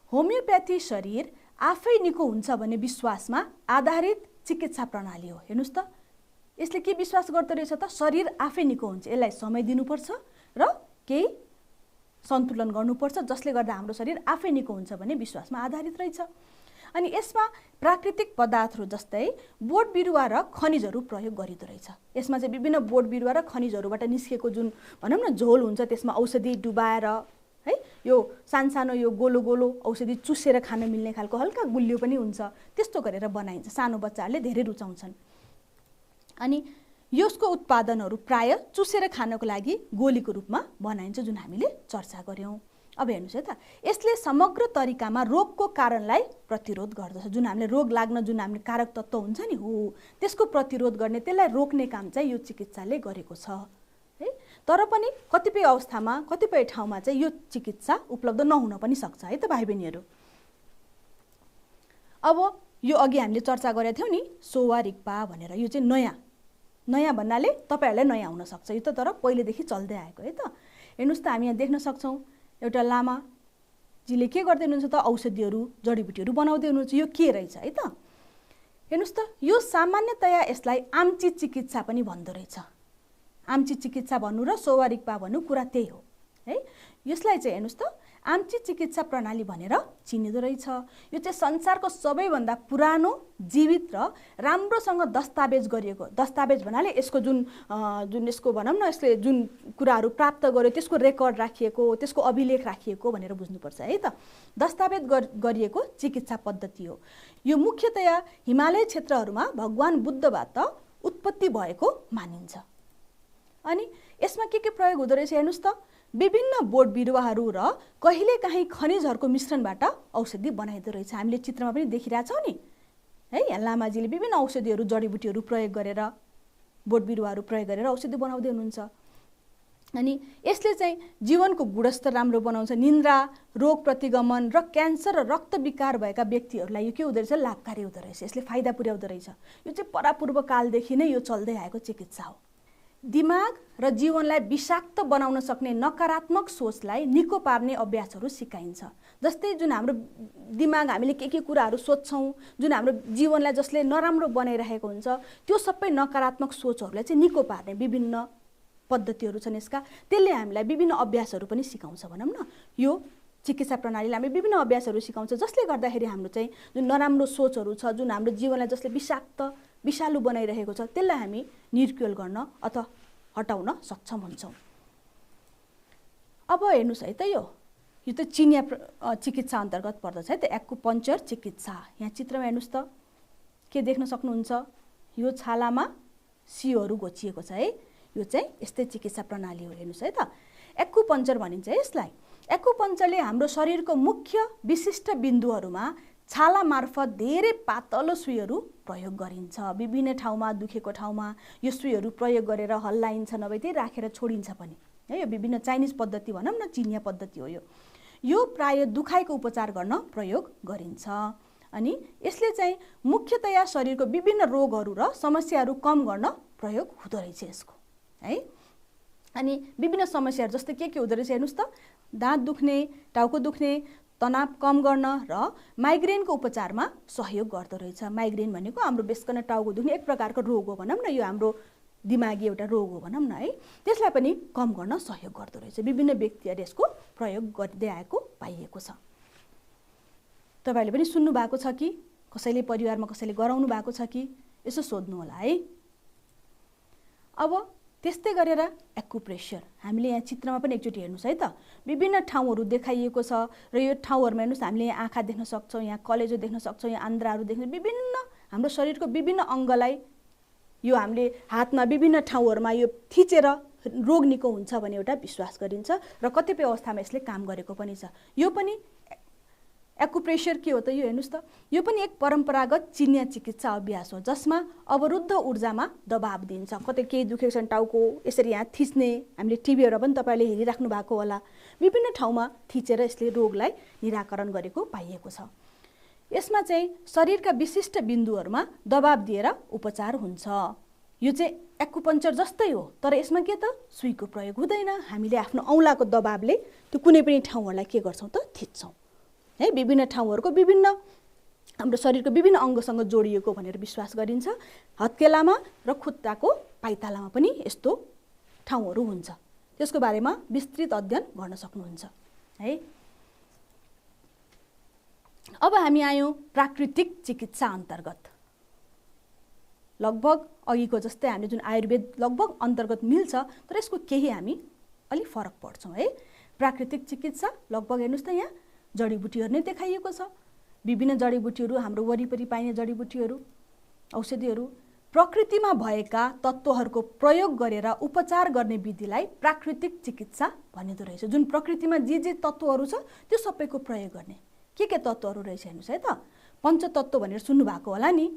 A: होमियोप्याथी शरीर आफै निको हुन्छ भन्ने विश्वासमा आधारित चिकित्सा प्रणाली हो। हेर्नुहोस् त, यसले के विश्वास गर्दो रहेछ त, शरीर आफै निको हुन्छ, यसलाई समय दिनुपर्छ र केही सन्तुलन गर्नुपर्छ, जसले गर्दा हाम्रो शरीर आफै निको हुन्छ भन्ने विश्वासमा आधारित रहेछ। अनि यसमा प्राकृतिक पदार्थहरू जस्तै बोट बिरुवा र खनिजहरू प्रयोग गरिँदो रहेछ। यसमा चाहिँ विभिन्न बोट बिरुवा र खनिजहरूबाट निस्केको जुन भनौँ न झोल हुन्छ, त्यसमा औषधि डुबाएर है, यो सानो यो गोलो गोलो औषधि चुसेर खान मिल्ने खालको हल्का गुलियो पनि हुन्छ, त्यस्तो गरेर बनाइन्छ। सानो बच्चाहरूले धेरै रुचाउँछन्। अनि यसको उत्पादनहरू प्राय चुसेर खानको लागि गोलीको रूपमा बनाइन्छ, जुन हामीले चर्चा गऱ्यौँ। अब हेर्नुहोस् है त, यसले समग्र तरिकामा रोगको कारणलाई प्रतिरोध गर्दछ। जुन हामीले रोग लाग्न जुन हामीले कारक तत्त्व हुन्छ नि हो, त्यसको प्रतिरोध गर्ने, त्यसलाई रोक्ने काम चाहिँ यो चिकित्साले गरेको छ है। तर पनि कतिपय अवस्थामा, कतिपय ठाउँमा चाहिँ यो चिकित्सा उपलब्ध नहुन पनि सक्छ है त भाइ बहिनीहरू। अब यो अघि हामीले चर्चा गरेका थियौँ नि, सोवा रिक्पा भनेर, यो चाहिँ नयाँ भन्नाले तपाईँहरूलाई नयाँ हुनसक्छ, यो त तर पहिलेदेखि चल्दै आएको है त। हेर्नुहोस् त, हामी यहाँ देख्न सक्छौँ एउटा लामाजीले के गर्दै हुनुहुन्छ त, औषधिहरू जडीबुटीहरू बनाउँदै हुनुहुन्छ। यो के रहेछ है त, हेर्नुहोस् त, यो सामान्यतया यसलाई आम्ची चिकित्सा पनि भन्दो रहेछ। आम्ची चिकित्सा भन्नु र सोवा रिक्पा भन्नु कुरा त्यही हो है। यसलाई चाहिँ हेर्नुहोस् त, आम्ची चिकित्सा प्रणाली भनेर चिनिँदो रहेछ। यो चाहिँ संसारको सबैभन्दा पुरानो जीवित र राम्रोसँग दस्तावेज गरिएको, दस्तावेज भन्नाले यसको जुन यसको भनौँ न, यसले जुन कुराहरू प्राप्त गर्यो त्यसको रेकर्ड राखिएको, त्यसको अभिलेख राखिएको भनेर बुझ्नुपर्छ है त। दस्तावेज गरिएको चिकित्सा पद्धति हो यो। मुख्यतया हिमालय क्षेत्रहरूमा भगवान बुद्धबाट उत्पत्ति भएको मानिन्छ। अनि यसमा के प्रयोग हुँदो रहेछ हेर्नुहोस् त, विभिन्न बोट बिरुवाहरू र कहिलेकाहीँ खनिजहरूको मिश्रणबाट औषधि बनाइदो रहेछ। हामीले चित्रमा पनि देखिरहेछौँ नि है, यहाँ लामाजीले विभिन्न औषधिहरू जडीबुटीहरू प्रयोग गरेर, बोट बिरुवाहरू प्रयोग गरेर औषधि बनाउँदै हुनुहुन्छ। अनि यसले चाहिँ जीवनको गुणस्तर राम्रो बनाउँछ। निन्द्रा, रोग प्रतिगमन र क्यान्सर र रक्त विकार भएका व्यक्तिहरूलाई यो के हुँदो रहेछ, लाभकारी हुँदो रहेछ। यसले फाइदा पुर्याउँदो रहेछ। यो चाहिँ परापूर्व कालदेखि नै यो चल्दै आएको चिकित्सा हो। दिमाग र जीवनलाई विषाक्त बनाउन सक्ने नकारात्मक सोचलाई निको पार्ने अभ्यासहरू सिकाइन्छ। जस्तै जुन हाम्रो दिमाग, हामीले के कुराहरू सोच्छौँ, जुन हाम्रो जीवनलाई जसले नराम्रो बनाइरहेको हुन्छ, त्यो सबै नकारात्मक सोचहरूलाई चाहिँ निको पार्ने विभिन्न पद्धतिहरू छन् यसका। त्यसले हामीलाई विभिन्न अभ्यासहरू पनि सिकाउँछ भनौँ न। यो चिकित्सा प्रणालीले हामी विभिन्न अभ्यासहरू सिकाउँछ, जसले गर्दाखेरि हाम्रो चाहिँ जुन नराम्रो सोचहरू छ, जुन हाम्रो जीवनलाई जसले विषालु बनाइरहेको छ, त्यसलाई हामी निर्क्युल गर्न अथवा हटाउन सक्षम हुन्छौँ। अब हेर्नुहोस् है त, यो त चिनिया चिकित्सा अन्तर्गत पर्दछ है त, एक्युपङ्क्चर चिकित्सा। यहाँ चित्रमा हेर्नुहोस् त, के देख्न सक्नुहुन्छ, यो छालामा सियोहरू घोचिएको छ है। यो चाहिँ यस्तै चिकित्सा प्रणाली हो। हेर्नुहोस् है त, एक्युपञ्चर भनिन्छ यसलाई। एक्युपञ्चरले हाम्रो शरीरको मुख्य विशिष्ट बिन्दुहरूमा छाला मार्फत धेरै पातलो सुईहरू प्रयोग गरिन्छ। विभिन्न ठाउँमा दुखेको ठाउँमा यो सुईहरू प्रयोग गरेर हल्लाइन्छ, नभए त्यही राखेर छोडिन्छ पनि है। यो विभिन्न चाइनिज पद्धति भनौँ न, चिनिया पद्धति हो यो प्राय दुखाइको उपचार गर्न प्रयोग गरिन्छ। अनि यसले चाहिँ मुख्यतया शरीरको विभिन्न रोगहरू र समस्याहरू कम गर्न प्रयोग हुँदो रहेछ यसको है। अनि विभिन्न समस्याहरू जस्तै के हुँदो रहेछ हेर्नुहोस् त, दाँत दुख्ने, टाउको दुख्ने, तनाव कम गर्न र माइग्रेनको उपचारमा सहयोग गर्दो रहेछ। माइग्रेन भनेको हाम्रो बेसकन टाउको दुख्ने एक प्रकारको रोग हो भनौँ न, यो हाम्रो दिमागी एउटा रोग हो भनौँ न है। त्यसलाई पनि कम गर्न सहयोग गर्दो रहेछ। विभिन्न व्यक्तिहरूले यसको प्रयोग गर्दै आएको पाइएको छ। तपाईँहरूले पनि सुन्नु भएको छ कि कसैले परिवारमा कसैले गराउनु भएको छ कि, यसो सोध्नु होला है। अब त्यस्तै गरेर एक्युप्रेसर हामीले यहाँ चित्रमा पनि एकचोटि हेर्नुहोस् है त, विभिन्न ठाउँहरू देखाइएको छ र यो ठाउँहरूमा हेर्नुहोस्, हामीले यहाँ आँखा देख्न सक्छौँ, यहाँ कलेजो देख्न सक्छौँ, यहाँ आन्द्राहरू देख्न, विभिन्न हाम्रो शरीरको विभिन्न अङ्गलाई यो हामीले हातमा विभिन्न ठाउँहरूमा यो थिचेर रोग निको हुन्छ भन्ने एउटा विश्वास गरिन्छ र कतिपय अवस्थामा यसले काम गरेको पनि छ। यो पनि एक्युप्रेसर के हो त, यो हेर्नुहोस् त, यो पनि एक परम्परागत चिनिया चिकित्सा अभ्यास हो जसमा अवरुद्ध ऊर्जामा दबाब दिन्छ। कतै केही दुखेको छ टाउको यसरी यहाँ थिच्ने, हामीले टिभीहरू पनि तपाईँले हेरिराख्नु भएको होला, विभिन्न ठाउँमा थिचेर यसले रोगलाई निराकरण गरेको पाइएको छ। यसमा चाहिँ शरीरका विशिष्ट बिन्दुहरूमा दबाब दिएर उपचार हुन्छ। यो चाहिँ एक्युपञ्चर जस्तै हो, तर यसमा के त सुईको प्रयोग हुँदैन। हामीले आफ्नो औँलाको दबाबले त्यो कुनै पनि ठाउँहरूलाई के गर्छौँ त थिच्छौँ है। विभिन्न ठाउँहरूको विभिन्न हाम्रो शरीरको विभिन्न अङ्गसँग जोडिएको भनेर विश्वास गरिन्छ। हत्केलामा र खुट्टाको पाइतालामा पनि यस्तो ठाउँहरू हुन्छ। त्यसको बारेमा विस्तृत अध्ययन गर्न सक्नुहुन्छ है। अब हामी आयौँ प्राकृतिक चिकित्सा अन्तर्गत। लगभग अघिको जस्तै हामीले जुन आयुर्वेद लगभग अन्तर्गत मिल्छ, तर यसको केही हामी अलिक फरक पर्छौँ है। प्राकृतिक चिकित्सा लगभग हेर्नुहोस् त, यहाँ जडीबुटीहरू नै देखाइएको छ। विभिन्न जडीबुटीहरू, हाम्रो वरिपरि पाइने जडीबुटीहरू, औषधिहरू, प्रकृतिमा भएका तत्त्वहरूको प्रयोग गरेर उपचार गर्ने विधिलाई प्राकृतिक चिकित्सा भनिँदो रहेछ। जुन प्रकृतिमा जे तत्त्वहरू छ त्यो सबैको प्रयोग गर्ने। के तत्त्वहरू रहेछ हेर्नुहोस् है त, पञ्चतत्त्व भनेर सुन्नु भएको होला नि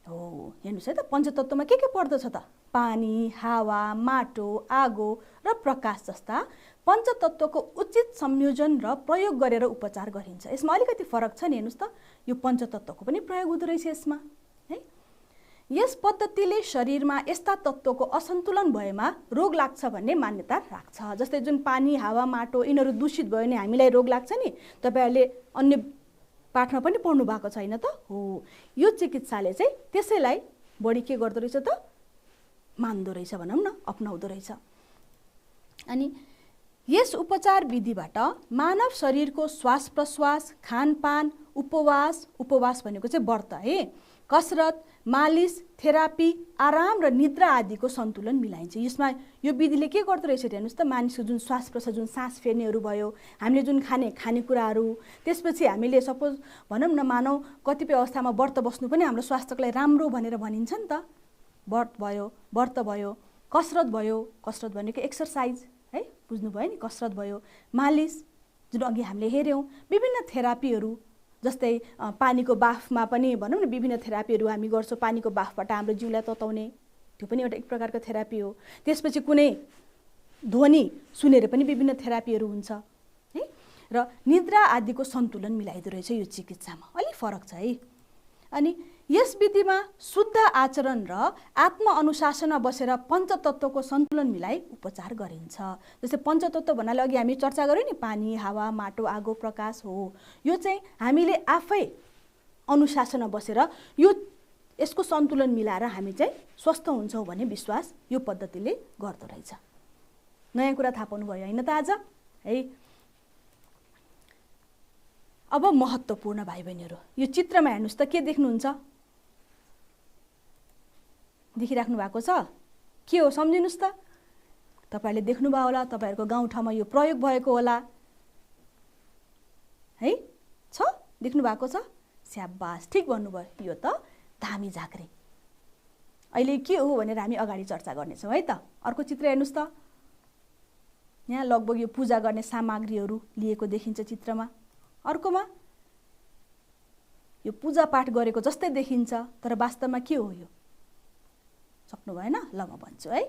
A: हो। हेर्नुहोस् है त, पञ्चतत्त्वमा के पर्दछ त, पानी, हावा, माटो, आगो र प्रकाश जस्ता पञ्चतत्त्वको उचित संयोजन र प्रयोग गरेर उपचार गरिन्छ। यसमा अलिकति फरक छ नि, हेर्नुहोस् त, यो पञ्चतत्त्वको पनि प्रयोग हुँदो रहेछ यसमा है। यस पद्धतिले शरीरमा यस्ता तत्त्वको असन्तुलन भएमा रोग लाग्छ भन्ने मान्यता राख्छ। जस्तै जुन पानी, हावा, माटो यिनीहरू दूषित भयो भने हामीलाई रोग लाग्छ नि, तपाईँहरूले अन्य पाठमा पनि पढ्नु भएको छैन त हो। यो चिकित्साले चाहिँ त्यसैलाई बढी के गर्दो रहेछ त, मान्दो रहेछ भनौँ न, अपनाउँदो रहेछ। अनि यस उपचार विधिबाट मानव शरीरको श्वास प्रश्वास, खानपान, उपवास भनेको चाहिँ व्रत है, कसरत, मालिस, थेरापी, आराम र निद्रा आदिको सन्तुलन मिलाइन्छ। यसमा यो विधिले के गर्दो रहेछ हेर्नुहोस् त, मानिसको जुन श्वास प्रश्वास, जुन सास फेर्नेहरू भयो, हामीले जुन खानेकुराहरू, त्यसपछि हामीले सपोज भनौँ न, मानौ कतिपय अवस्थामा व्रत बस्नु पनि हाम्रो स्वास्थ्यको लागि राम्रो भनेर भनिन्छ नि त। व्रत भयो, कसरत भयो, कसरत भनेको एक्सर्साइज है, बुझ्नुभयो नि, कसरत भयो, मालिस जुन अघि हामीले हेऱ्यौँ, विभिन्न थेरापीहरू जस्तै पानीको बाफमा पनि भनौँ न, विभिन्न थेरापीहरू हामी गर्छौँ। पानीको बाफबाट हाम्रो जिउलाई तताउने, त्यो पनि एउटा एक प्रकारको थेरापी हो। त्यसपछि कुनै ध्वनि सुनेर पनि विभिन्न थेरापीहरू हुन्छ है। र निद्रा आदिको सन्तुलन मिलाइदो रहेछ यो चिकित्सामा, अलिक फरक छ है। अनि यस विधिमा शुद्ध आचरण र आत्मअनुशासनमा बसेर पञ्चतत्त्वको सन्तुलन मिलाई उपचार गरिन्छ। जस्तै पञ्चतत्त्व भन्नाले अघि हामी चर्चा गऱ्यौँ नि, पानी, हावा, माटो, आगो, प्रकाश हो। यो चाहिँ हामीले आफै अनुशासनमा बसेर यसको सन्तुलन मिलाएर हामी चाहिँ स्वस्थ हुन्छौँ भन्ने विश्वास यो पद्धतिले गर्दो रहेछ। नयाँ कुरा थाहा पाउनुभयो होइन त आज है। अब महत्त्वपूर्ण भाइ बहिनीहरू, यो चित्रमा हेर्नुहोस् त, के देख्नुहुन्छ, देखिराख्नु भएको छ, के हो सम्झिनुहोस् त। तपाईँहरूले देख्नुभयो होला, तपाईँहरूको गाउँठाउँमा यो प्रयोग भएको होला है, छ, देख्नु भएको छ, स्याबास, ठिक भन्नुभयो। यो त धामी झाँक्री। अहिले के हो भनेर हामी अगाडि चर्चा गर्नेछौँ है त। अर्को चित्र हेर्नुहोस् त, यहाँ लगभग यो पूजा गर्ने सामग्रीहरू लिएको देखिन्छ चित्रमा। अर्कोमा यो पूजा पाठ गरेको जस्तै देखिन्छ, तर वास्तवमा के हो यो? सक्नु भएन? ल म भन्छु है।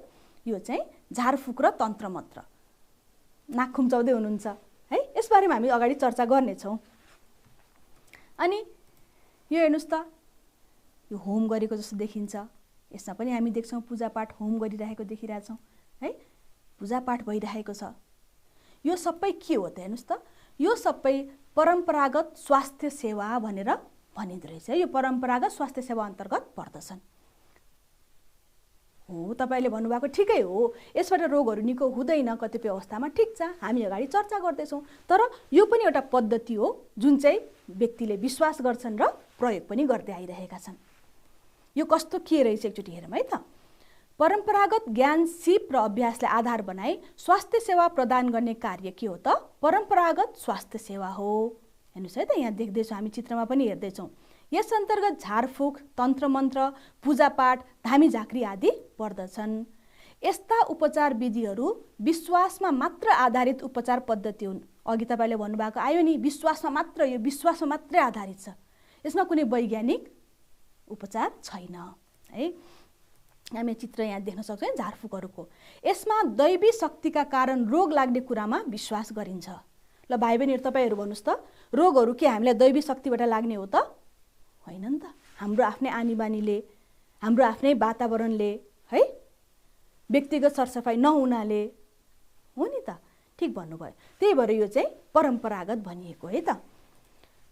A: यो चाहिँ झारफुक र तन्त्र मन्त्र। नाक खुम्चाउँदै हुनुहुन्छ है, यसबारेमा हामी अगाडि चर्चा गर्नेछौँ। अनि यो हेर्नुहोस् त, यो होम गरेको जस्तो देखिन्छ। यसमा पनि हामी देख्छौँ पूजापाठ होम गरिरहेको देखिरहेछौँ है, पूजापाठ भइरहेको छ। यो सबै के हो त? हेर्नुहोस् त, यो सबै परम्परागत स्वास्थ्य सेवा भनेर भनिँदो रहेछ। यो परम्परागत स्वास्थ्य सेवा अन्तर्गत पर्दछन्। हो, तपाईँले भन्नुभएको ठिकै हो, यसबाट रोगहरू निको हुँदैन कतिपय अवस्थामा, ठिक छ, हामी अगाडि चर्चा गर्दैछौँ। तर यो पनि एउटा पद्धति हो जुन चाहिँ व्यक्तिले विश्वास गर्छन् र प्रयोग पनि गर्दै आइरहेका छन्। यो कस्तो के रहेछ एकचोटि हेरौँ है त। परम्परागत ज्ञान, सिप र अभ्यासलाई आधार बनाई स्वास्थ्य सेवा प्रदान गर्ने कार्य के हो त? परम्परागत स्वास्थ्य सेवा हो। हेर्नुहोस् है त, यहाँ देख्दैछौँ हामी, चित्रमा पनि हेर्दैछौँ। यस अन्तर्गत झारफुक, तन्त्र मन्त्र, पूजापाठ, धामी झाँक्री आदि पर्दछन्। यस्ता उपचार विधिहरू विश्वासमा मात्र आधारित उपचार पद्धति हुन्। अघि तपाईँले भन्नुभएको आयो नि, विश्वासमा मात्र, यो विश्वासमा मात्रै आधारित छ, यसमा कुनै वैज्ञानिक उपचार छैन है। हामी चित्र यहाँ देख्न सक्छौँ झारफुकहरूको। यसमा दैवी शक्तिका कारण रोग लाग्ने कुरामा विश्वास गरिन्छ। ल भाइ बहिनीहरू, तपाईँहरू भन्नुहोस् त, रोगहरू के हामीलाई दैवी शक्तिबाट लाग्ने हो त? होइन नि त। हाम्रो आफ्नै आनी बानीले, हाम्रो आफ्नै वातावरणले है, व्यक्तिगत सरसफाइ नहुनाले हो नि त। ठिक भन्नुभयो। त्यही भएर यो चाहिँ परम्परागत भनिएको है त।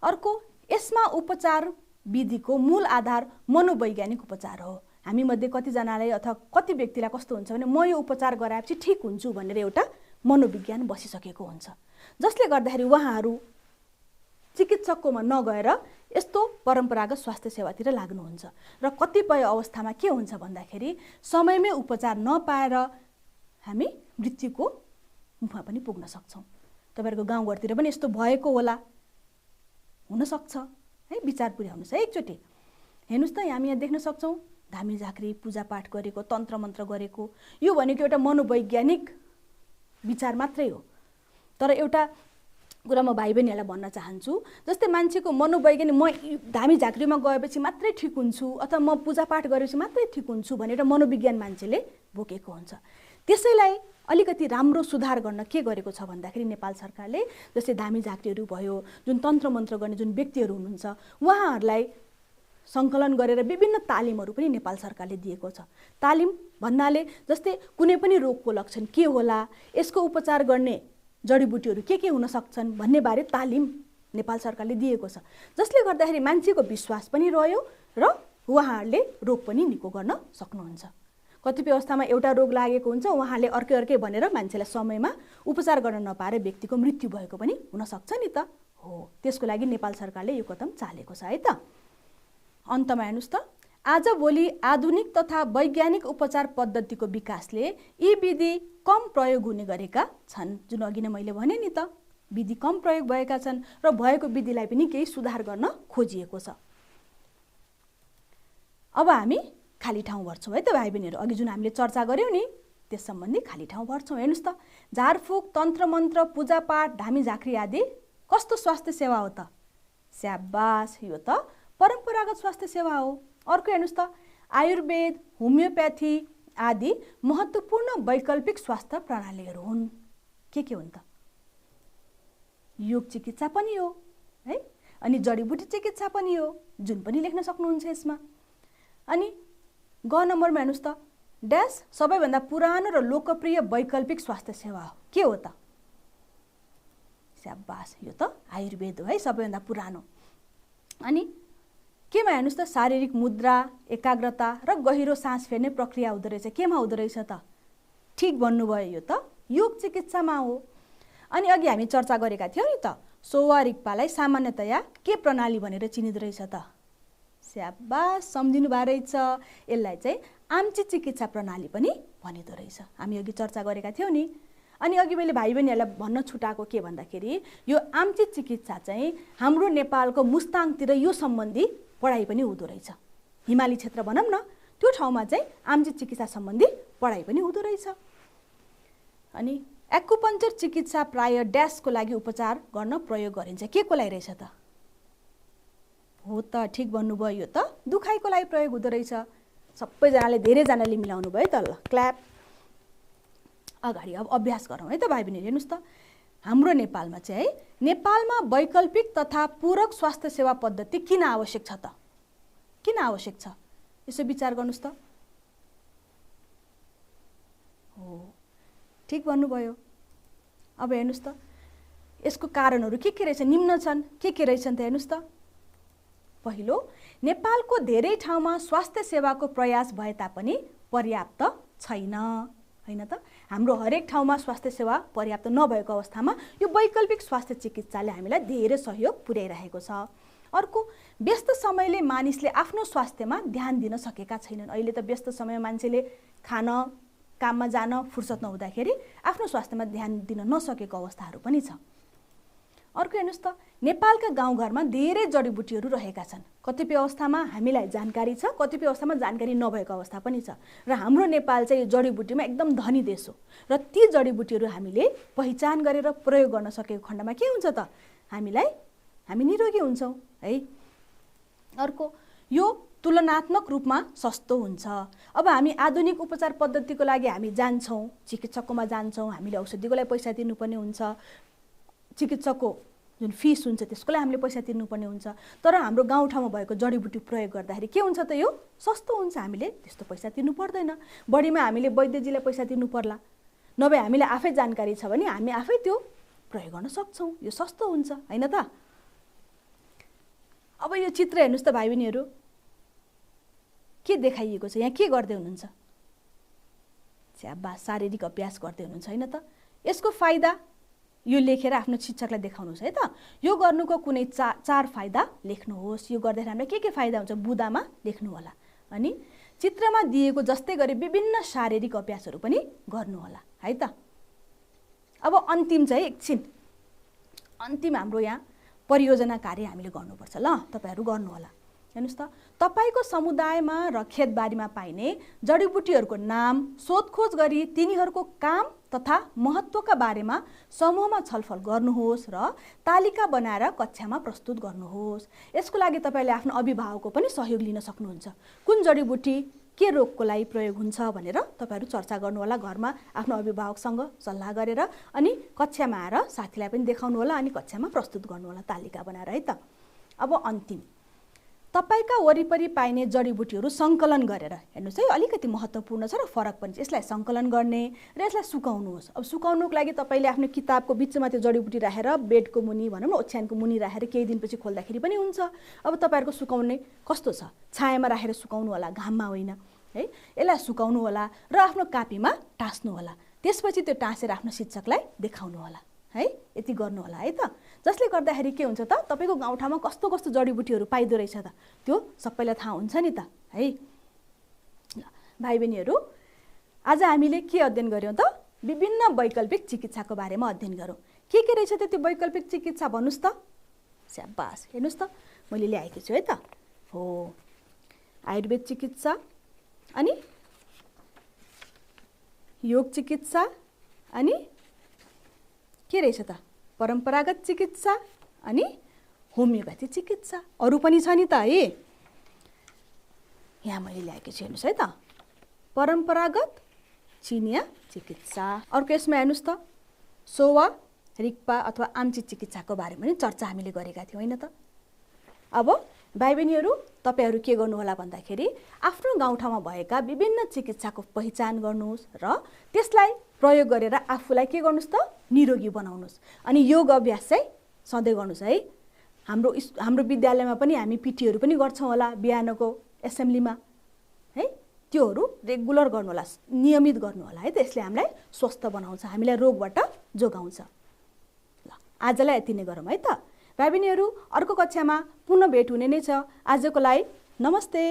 A: अर्को, यसमा उपचार विधिको मूल आधार मनोवैज्ञानिक उपचार हो। हामी मध्ये कतिजनालाई अथवा कति व्यक्तिलाई कस्तो हुन्छ भने, म यो उपचार गराएपछि ठिक हुन्छु भनेर एउटा मनोविज्ञान बसिसकेको हुन्छ, जसले गर्दाखेरि उहाँहरू चिकित्सककोमा नगएर यस्तो परम्परागत स्वास्थ्य सेवातिर लाग्नुहुन्छ। र कतिपय अवस्थामा के हुन्छ भन्दाखेरि समयमै उपचार नपाएर हामी मृत्युको मुखमा पनि पुग्न सक्छौँ। तपाईँहरूको गाउँघरतिर पनि यस्तो भएको होला, हुनसक्छ है, विचार पुर्याउनुहोस् है एकचोटि। हेर्नुहोस् त, हामी यहाँ देख्न सक्छौँ धामी झाँक्री, पूजापाठ गरेको, तन्त्र मन्त्र गरेको, यो भनेको एउटा मनोवैज्ञानिक विचार मात्रै हो। तर एउटा कुरा म भाइ बहिनीहरूलाई भन्न चाहन्छु, जस्तै मान्छेको मनोवैज्ञानिक, म धामी झाँक्रीमा गएपछि मात्रै ठिक हुन्छु अथवा म पूजापाठ गरेपछि मात्रै ठिक हुन्छु भनेर मनोविज्ञान मान्छेले बोकेको हुन्छ। त्यसैलाई अलिकति राम्रो सुधार गर्न के गरेको छ भन्दाखेरि नेपाल सरकारले, जस्तै धामी झाँक्रीहरू भयो, जुन तन्त्र मन्त्र गर्ने जुन व्यक्तिहरू हुनुहुन्छ, उहाँहरूलाई सङ्कलन गरेर विभिन्न तालिमहरू पनि नेपाल सरकारले दिएको छ। तालिम भन्नाले जस्तै कुनै पनि रोगको लक्षण के होला, यसको उपचार गर्ने जडीबुटीहरू के हुन सक्छन् भन्ने बारे तालिम नेपाल सरकारले दिएको छ, जसले गर्दाखेरि मान्छेको विश्वास पनि रह्यो र उहाँहरूले रोग पनि निको गर्न सक्नुहुन्छ। कतिपय अवस्थामा एउटा रोग लागेको हुन्छ, उहाँले अर्कै भनेर मान्छेलाई समयमा उपचार गर्न नपाएर व्यक्तिको मृत्यु भएको पनि हुनसक्छ नि त। हो, त्यसको लागि नेपाल सरकारले यो कदम चालेको छ है त। अन्तमा हेर्नुहोस् त, आजभोलि आधुनिक तथा वैज्ञानिक उपचार पद्धतिको विकासले यी विधि कम प्रयोग हुने गरेका छन्। जुन अघि नै मैले भने नि त, विधि कम प्रयोग भएका छन् र भएको विधिलाई पनि केही सुधार गर्न खोजिएको छ। अब हामी खाली ठाउँ भर्छौँ है त भाइ बहिनीहरू। अघि जुन हामीले चर्चा गऱ्यौँ नि, त्यस सम्बन्धी खाली ठाउँ भर्छौँ। हेर्नुहोस् त, झारफुक, तन्त्र मन्त्र, पूजापाठ, धामी झाँक्री आदि कस्तो स्वास्थ्य सेवा हो त? स्याबास, यो त परम्परागत स्वास्थ्य सेवा हो। अर्को हेर्नुहोस् त, आयुर्वेद, होमियोप्याथी आदि महत्त्वपूर्ण वैकल्पिक स्वास्थ्य प्रणालीहरू हुन्। के हुन् त? योग चिकित्सा पनि हो है, अनि जडीबुटी चिकित्सा पनि हो, जुन पनि लेख्न सक्नुहुन्छ यसमा। अनि ग नम्बरमा हेर्नुहोस् त, ड्यास सबैभन्दा पुरानो र लोकप्रिय वैकल्पिक स्वास्थ्य सेवा हो। के हो त? स्याबास, यो त आयुर्वेद हो है, सबैभन्दा पुरानो। अनि केमा हेर्नुहोस् त, शारीरिक मुद्रा, एकाग्रता र गहिरो सास फेर्ने प्रक्रिया हुँदो रहेछ। केमा हुँदो रहेछ त? ठिक भन्नुभयो, यो त योग चिकित्सामा हो। अनि अघि हामी चर्चा गरेका थियौँ नि त, सोवा रिक्पालाई सामान्यतया के प्रणाली भनेर चिनिँदो रहेछ त? स्याबास, सम्झिनु भए रहेछ। यसलाई चाहिँ आम्ची चिकित्सा प्रणाली पनि भनिँदो रहेछ, हामी अघि चर्चा गरेका थियौँ नि। अनि अघि मैले भाइ बहिनीहरूलाई भन्न छुटाएको के भन्दाखेरि, यो आम्ची चिकित्सा चाहिँ हाम्रो नेपालको मुस्ताङतिर यो सम्बन्धी पढाइ पनि हुँदो रहेछ। हिमाली क्षेत्र भनौँ न, त्यो ठाउँमा चाहिँ आम्ची चिकित्सा सम्बन्धी पढाइ पनि हुँदो रहेछ। अनि एक्युपञ्चर चिकित्सा प्राय ड्यासको लागि उपचार गर्न प्रयोग गरिन्छ। के को लागि रहेछ त? हो त, ठिक भन्नुभयो, यो त दुखाइको लागि प्रयोग हुँदो रहेछ। सबैजनाले धेरैजनाले मिलाउनु भयो त। ल क्ल्याप। अगाडि अब अभ्यास गरौँ है त भाइ बहिनी। हेर्नुहोस् त, हाम्रो नेपालमा चाहिँ है, नेपालमा वैकल्पिक तथा पूरक स्वास्थ्य सेवा पद्धति किन आवश्यक छ त? किन आवश्यक छ? यसो विचार गर्नुहोस् त। हो, ठिक भन्नुभयो। अब हेर्नुहोस् त, यसको कारणहरू के रहेछ? निम्न छन्। के रहेछन् त? हेर्नुहोस् त। पहिलो, नेपालको धेरै ठाउँमा स्वास्थ्य सेवाको प्रयास भए तापनि पर्याप्त छैन, हैन त? हाम्रो हरेक ठाउँमा स्वास्थ्य सेवा पर्याप्त नभएको अवस्थामा यो वैकल्पिक स्वास्थ्य चिकित्साले हामीलाई धेरै सहयोग पुर्याइरहेको छ। अर्को, व्यस्त समयले मानिसले आफ्नो स्वास्थ्यमा ध्यान दिन सकेका छैनन्। अहिले त व्यस्त समयमा मान्छेले खान, काममा जान फुर्सद नहुँदाखेरि आफ्नो स्वास्थ्यमा ध्यान दिन नसकेको अवस्थाहरू पनि छ। अर्को हेर्नुहोस् त, नेपालका गाउँघरमा धेरै जडीबुटीहरू रहेका छन्। कतिपय अवस्थामा हामीलाई जानकारी छ, कतिपय अवस्थामा जानकारी नभएको अवस्था पनि छ। र हाम्रो नेपाल चाहिँ जडीबुटीमा एकदम धनी देश हो। र ती जडीबुटीहरू हामीले पहिचान गरेर प्रयोग गर्न सकेको खण्डमा के हुन्छ त? हामी निरोगी हुन्छौँ है। अर्को, यो तुलनात्मक रूपमा सस्तो हुन्छ। अब हामी आधुनिक उपचार पद्धतिको लागि हामी जान्छौँ, चिकित्सककोमा जान्छौँ, हामीले औषधिको लागि पैसा तिर्नुपर्ने हुन्छ, चिकित्सकको जुन फिस हुन्छ त्यसको लागि हामीले पैसा तिर्नुपर्ने हुन्छ। तर हाम्रो गाउँठाउँमा भएको जडीबुटी प्रयोग गर्दाखेरि के हुन्छ त? यो सस्तो हुन्छ, हामीले त्यस्तो पैसा तिर्नु पर्दैन। बढीमा हामीले वैद्यजीलाई पैसा तिर्नु पर्ला, नभए हामीलाई आफै जानकारी छ भने हामी आफै त्यो प्रयोग गर्न सक्छौँ। यो सस्तो हुन्छ, हैन त? अब यो चित्र हेर्नुहोस् त भाइ बहिनीहरू, के देखाइएको छ? यहाँ के गर्दै हुनुहुन्छ? शारीरिक अभ्यास गर्दै हुनुहुन्छ, हैन त? यसको फाइदा यो लेखेर आफ्नो शिक्षकलाई देखाउनुहोस् है त। यो गर्नुको कुनै चार फाइदा लेख्नुहोस्। यो गर्दाखेरि हामीलाई के फाइदा हुन्छ बुदामा लेख्नु होला। अनि चित्रमा दिएको जस्तै गरी विभिन्न शारीरिक अभ्यासहरू पनि गर्नु होला है त। अब अन्तिम चाहिँ एकछिन, अन्तिम हाम्रो यहाँ परियोजना कार्य हामीले गर्नुपर्छ। ल तपाईहरु गर्नु होला। हेर्नुस् त, तपाईको समुदायमा र खेतबारीमा पाइने जडीबुटीहरूको नाम सोधखोज गरी तिनीहरूको काम तथा महत्त्वका बारेमा समूहमा छलफल गर्नुहोस् र तालिका बनाएर कक्षामा प्रस्तुत गर्नुहोस्। यसको लागि तपाईले आफ्नो अभिभावकको पनि सहयोग लिन सक्नुहुन्छ। कुन जडीबुटी के रोगको लागि प्रयोग हुन्छ भनेर तपाईहरु चर्चा गर्नु होला घरमा आफ्नो अभिभावकसँग सल्लाह गरेर, अनि कक्षामा आएर साथीलाई पनि देखाउनु होला, अनि कक्षामा प्रस्तुत गर्नु होला तालिका बनाएर है त। अब अन्तिम, तपाईका वरिपरि पाइने जडीबुटीहरू संकलन गरेर, हेर्नुस् है अलिकति महत्त्वपूर्ण छ र फरक पनि छ। यसलाई संकलन गर्ने र यसलाई सुकाउनुहोस्। अब सुकाउनुको लागि तपाईले आफ्नो किताबको बीचमा त्यो जडीबुटी राखेर बेडको मुनि भनौँ न ओछ्यानको मुनि राखेर केही दिनपछि खोल्दाखेरि पनि हुन्छ। अब तपाईहरुको सुकाउने कस्तो छ? छायामा राखेर सुकाउनु होला, घाममा होइन है। यसलाई सुकाउनु होला र आफ्नो कापीमा टाँस्नु होला। त्यसपछि त्यो टाँसेर आफ्नो शिक्षकलाई देखाउनु होला है। यति गर्नु होला है त। जसले गर्दाखेरि के हुन्छ त, तपाईको गाउँठाउँमा कस्तो कस्तो जडीबुटीहरू पाइदो रहेछ त त्यो सबैलाई थाहा हुन्छ नि त है। भाइ बहिनीहरू, आज हामीले के अध्ययन गर्यौं त? विभिन्न वैकल्पिक चिकित्साको बारेमा अध्ययन गरौँ। के रहेछ त त्यो वैकल्पिक चिकित्सा भन्नुस् त? स्याबास, हेर्नुस् त मैले ल्याएको छु है त। हो, आयुर्वेद चिकित्सा, अनि योग चिकित्सा, अनि के रहेछ त? परम्परागत चिकित्सा, अनि होमियोप्याथी चिकित्सा। अरु पनि छ नि त है। यहाँ मैले ल्याएको छु हेर्नुस् है त, परम्परागत चिनिया चिकित्सा। अर्को यसमा हेर्नुस् त, सोवा, रिक्पा अथवा आम्ची चिकित्साको बारेमा पनि चर्चा हामीले गरेका थियौँ हैन त। अब भाइ बहिनीहरू, तपाईहरु के गर्नु होला भन्दाखेरि आफ्नो गाउँठाउँमा भएका विभिन्न चिकित्साको पहिचान गर्नुहोस् र त्यसलाई प्रयोग गरेर आफूलाई के गर्नुहोस् त? निरोगी बनाउनुहोस्। अनि योग अभ्यास चाहिँ सधैँ गर्नुहोस् है। हाम्रो विद्यालयमा पनि हामी पिटीहरू पनि गर्छौँ होला बिहानको एसेम्ब्लीमा है। त्योहरू रेगुलर गर्नु होला, नियमित गर्नु होला है त। यसले हामीलाई स्वस्थ बनाउँछ, हामीलाई रोगबाट जोगाउँछ। ल आजलाई यति नै गरौँ है त। भाइ बहिनीहरू, अर्को कक्षामा पुनः भेट हुने नै छ। आजको लागि नमस्ते।